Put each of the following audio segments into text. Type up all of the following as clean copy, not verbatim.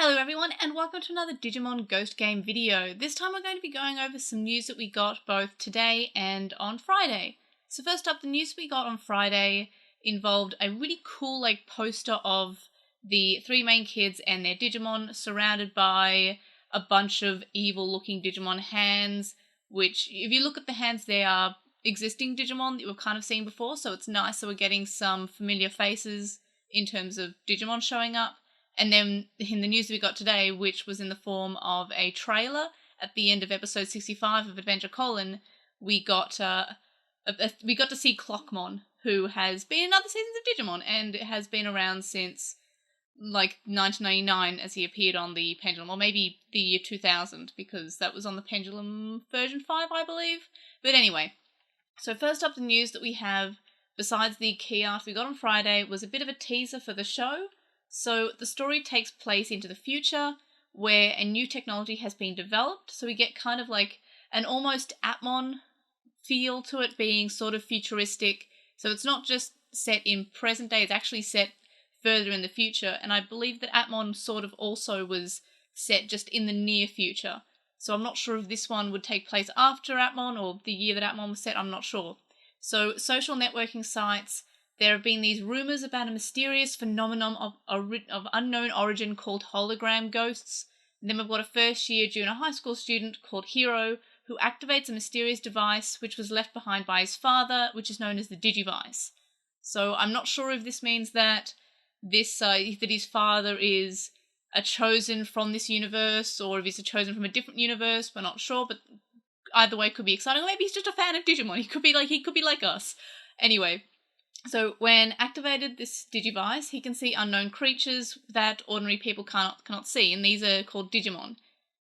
Hello everyone and welcome to another Digimon Ghost Game video. This time we're going to be going over some news that we got both today and on Friday. So first up, the news we got on Friday involved a really cool poster of the three main kids and their Digimon surrounded by a bunch of evil looking Digimon hands, which if you look at the hands they are existing Digimon that we've kind of seen before, so it's nice that we're getting some familiar faces in terms of Digimon showing up. And then in the news we got today, which was in the form of a trailer at the end of episode 65 of Adventure Colon, we got to see Clockmon, who has been in other seasons of Digimon and has been around since 1999 as he appeared on the Pendulum, or maybe the year 2000 because that was on the Pendulum version 5, I believe. But anyway, so first up, the news that we have, besides the key art we got on Friday, was a bit of a teaser for the show. So the story takes place into the future where a new technology has been developed. So we get kind of like an almost Atmon feel to it, being sort of futuristic. So it's not just set in present day, it's actually set further in the future. And I believe that Atmon sort of also was set just in the near future. So I'm not sure if this one would take place after Atmon or the year that Atmon was set, I'm not sure. So social networking sites, there have been these rumours about a mysterious phenomenon of unknown origin called hologram ghosts. And then we've got a first-year junior high school student called Hiro who activates a mysterious device which was left behind by his father, which is known as the Digivice. So I'm not sure if this means that that his father is a chosen from this universe, or if he's a chosen from a different universe. We're not sure, but either way could be exciting. Or maybe he's just a fan of Digimon. He could be like us. Anyway. So when activated this Digivice, he can see unknown creatures that ordinary people cannot see, and these are called Digimon.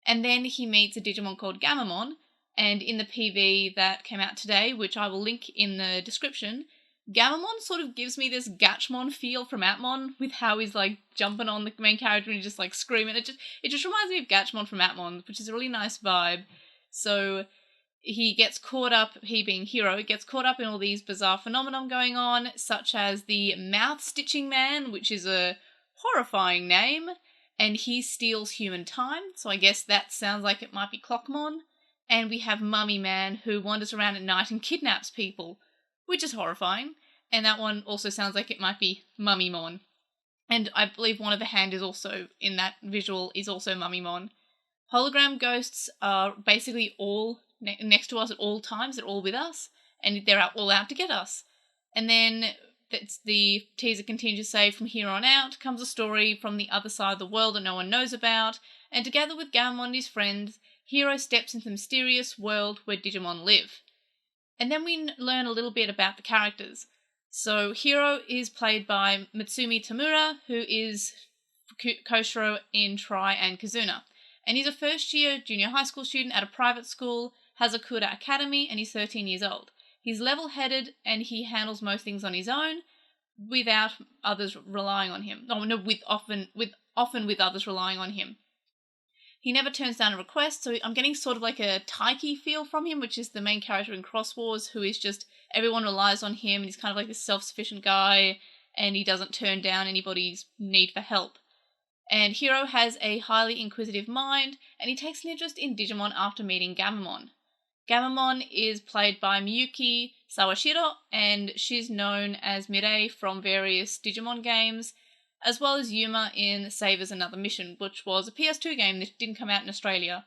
And then he meets a Digimon called Gamamon, and in the PV that came out today, which I will link in the description, Gamamon sort of gives me this Gatchmon feel from Atmon, with how he's jumping on the main character and just screaming. It just reminds me of Gatchmon from Atmon, which is a really nice vibe. So he gets caught up, he being Hiro, gets caught up in all these bizarre phenomena going on, such as the Mouth Stitching Man, which is a horrifying name, and he steals human time, so I guess that sounds like it might be Clockmon. And we have Mummy Man, who wanders around at night and kidnaps people, which is horrifying, and that one also sounds like it might be Mummymon. And I believe one of the hand is also, in that visual, is also Mummymon. Hologram ghosts are basically all next to us at all times, they're all with us, and they're all out to get us. And then the teaser continues to say, from here on out comes a story from the other side of the world that no one knows about, and together with Gamamon and his friends, Hiro steps into the mysterious world where Digimon live. And then we learn a little bit about the characters. So Hiro is played by Mutsumi Tamura, who is Koshiro in Tri and Kazuna. And he's a first-year junior high school student at a private school, has a Kura Academy, and he's 13 years old. He's level-headed and he handles most things on his own without others relying on him. Often with others relying on him. He never turns down a request, so I'm getting sort of like a Taiki feel from him, which is the main character in Cross Wars, who is just, everyone relies on him, and he's kind of like this self-sufficient guy, and he doesn't turn down anybody's need for help. And Hiro has a highly inquisitive mind, and he takes an interest in Digimon after meeting Gamamon. Gamamon is played by Miyuki Sawashiro, and she's known as Mireille from various Digimon games, as well as Yuma in Save As Another Mission, which was a PS2 game that didn't come out in Australia.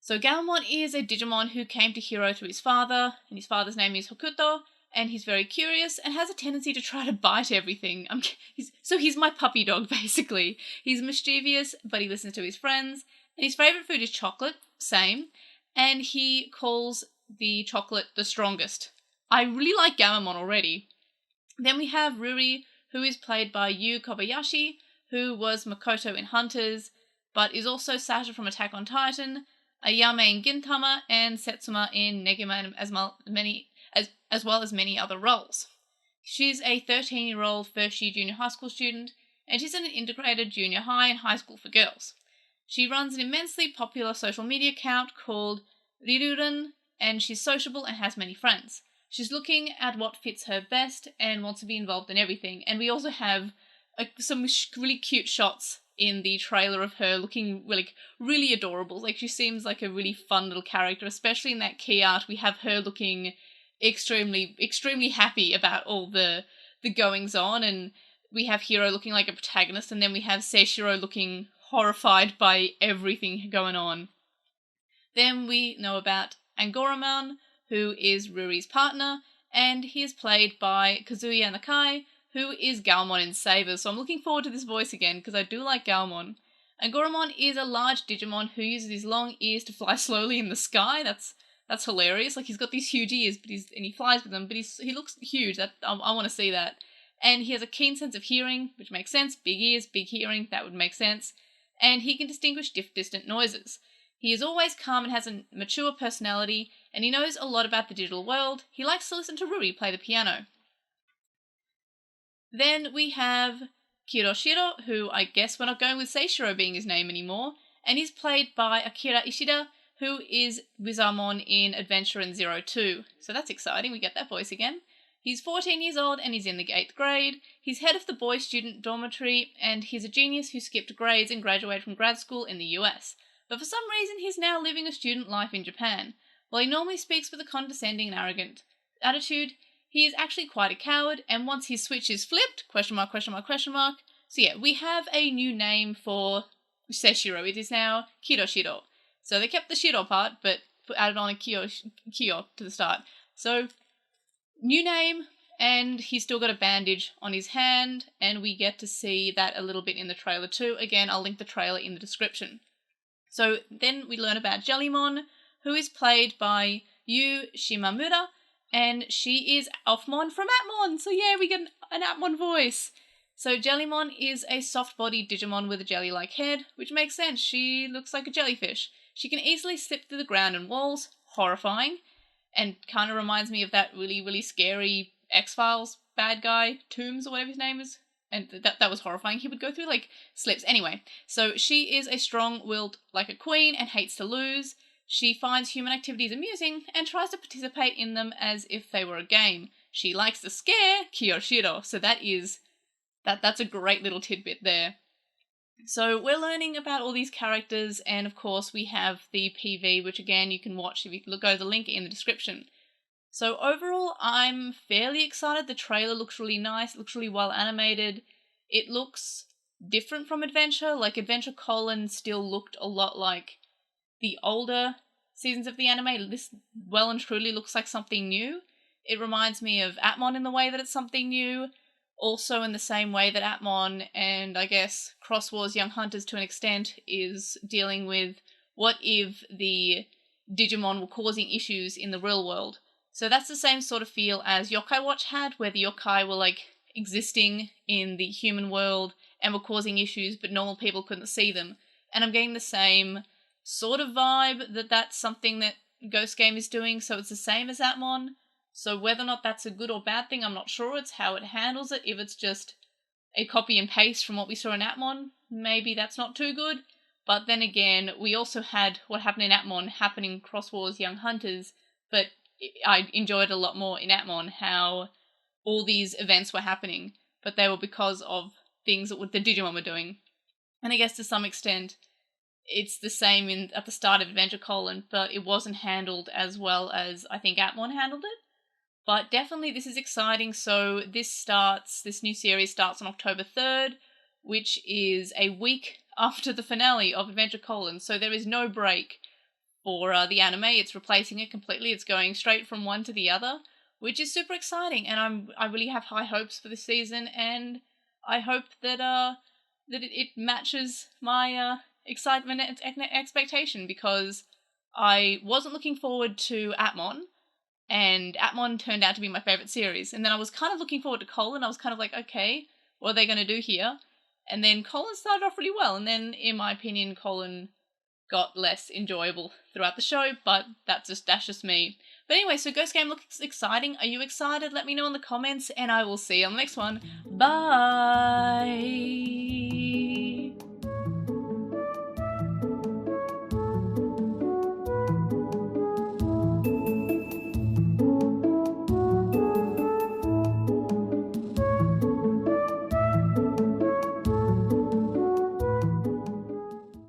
So Gamamon is a Digimon who came to Hiro through his father, and his father's name is Hokuto, and he's very curious and has a tendency to try to bite everything. He's my puppy dog, basically. He's mischievous, but he listens to his friends, and his favourite food is chocolate, same, and he calls the chocolate the strongest. I really like Gamamon already. Then we have Ruri, who is played by Yu Kobayashi, who was Makoto in Hunters, but is also Sasha from Attack on Titan, Ayame in Gintama, and Setsuma in Negima, as well as many other roles. She's a 13-year-old first-year junior high school student, and she's in an integrated junior high and high school for girls. She runs an immensely popular social media account called Rirurun, and she's sociable and has many friends. She's looking at what fits her best and wants to be involved in everything. And we also have some really cute shots in the trailer of her looking like really adorable. Like she seems like a really fun little character, especially in that key art. We have her looking extremely happy about all the goings on, and we have Hiro looking like a protagonist, and then we have Seishiro looking horrified by everything going on. Then we know about Angoramon, who is Ruri's partner, and he is played by Kazuya Nakai, who is Galmon in Saber. So I'm looking forward to this voice again, because I do like Galmon. Angoramon is a large Digimon who uses his long ears to fly slowly in the sky. That's hilarious. Like, he's got these huge ears, and he flies with them, but he looks huge. I want to see that. And he has a keen sense of hearing, which makes sense. Big ears, big hearing, that would make sense. And he can distinguish distant noises. He is always calm and has a mature personality, and he knows a lot about the digital world. He likes to listen to Ruri play the piano. Then we have Kiroshiro, who I guess we're not going with Seishiro being his name anymore, and he's played by Akira Ishida, who is Wizardmon in Adventure in 02. So that's exciting, we get that voice again. He's 14 years old and he's in the 8th grade. He's head of the boys' student dormitory, and he's a genius who skipped grades and graduated from grad school in the US. But for some reason he's now living a student life in Japan. While he normally speaks with a condescending and arrogant attitude, he is actually quite a coward, and once his switch is flipped, question mark. So yeah, we have a new name for Seishiro. It is now Kiroshiro. So they kept the Shiro part, but added on a Kyo to the start. So, new name, and he's still got a bandage on his hand, and we get to see that a little bit in the trailer too. Again, I'll link the trailer in the description. So then we learn about Jellymon, who is played by Yu Shimamura, and she is Elfmon from Atmon. So yeah, we get an Atmon voice. So Jellymon is a soft-bodied Digimon with a jelly-like head, which makes sense. She looks like a jellyfish. She can easily slip through the ground and walls, horrifying, and kind of reminds me of that really, really scary X-Files bad guy, Tooms or whatever his name is. And that was horrifying. He would go through, like, slips. Anyway, so she is a strong-willed like a queen and hates to lose. She finds human activities amusing and tries to participate in them as if they were a game. She likes to scare Kiyoshiro, so that's a great little tidbit there. So we're learning about all these characters, and of course we have the PV, which again you can watch if you go to the link in the description. So overall, I'm fairly excited. The trailer looks really nice, it looks really well animated. It looks different from Adventure. Like, Adventure Colon still looked a lot like the older seasons of the anime. This well and truly looks like something new. It reminds me of Atmon in the way that it's something new. Also in the same way that Atmon and, I guess, Cross Wars Young Hunters to an extent is dealing with what if the Digimon were causing issues in the real world. So that's the same sort of feel as Yokai Watch had, where the yokai were, like, existing in the human world and were causing issues, but normal people couldn't see them. And I'm getting the same sort of vibe that that's something that Ghost Game is doing, so it's the same as Atmon. So whether or not that's a good or bad thing, I'm not sure. It's how it handles it. If it's just a copy and paste from what we saw in Atmon, maybe that's not too good. But then again, we also had what happened in Atmon happen in Cross Wars Young Hunters, but I enjoyed a lot more in Atmon how all these events were happening, but they were because of things that the Digimon were doing. And I guess to some extent, it's the same at the start of Adventure Colon, but it wasn't handled as well as I think Atmon handled it. But definitely this is exciting. So this new series starts on October 3rd, which is a week after the finale of Adventure Colon. So there is no break for the anime. It's replacing it completely. It's going straight from one to the other, which is super exciting. And I really have high hopes for this season, and I hope that it matches my excitement and expectation, because I wasn't looking forward to Atmon. And Atmon turned out to be my favourite series. And then I was kind of looking forward to Colon. I was kind of like, okay, what are they going to do here? And then Colon started off really well. And then, in my opinion, Colon got less enjoyable throughout the show. But that's just me. But anyway, so Ghost Game looks exciting. Are you excited? Let me know in the comments. And I will see you on the next one. Bye!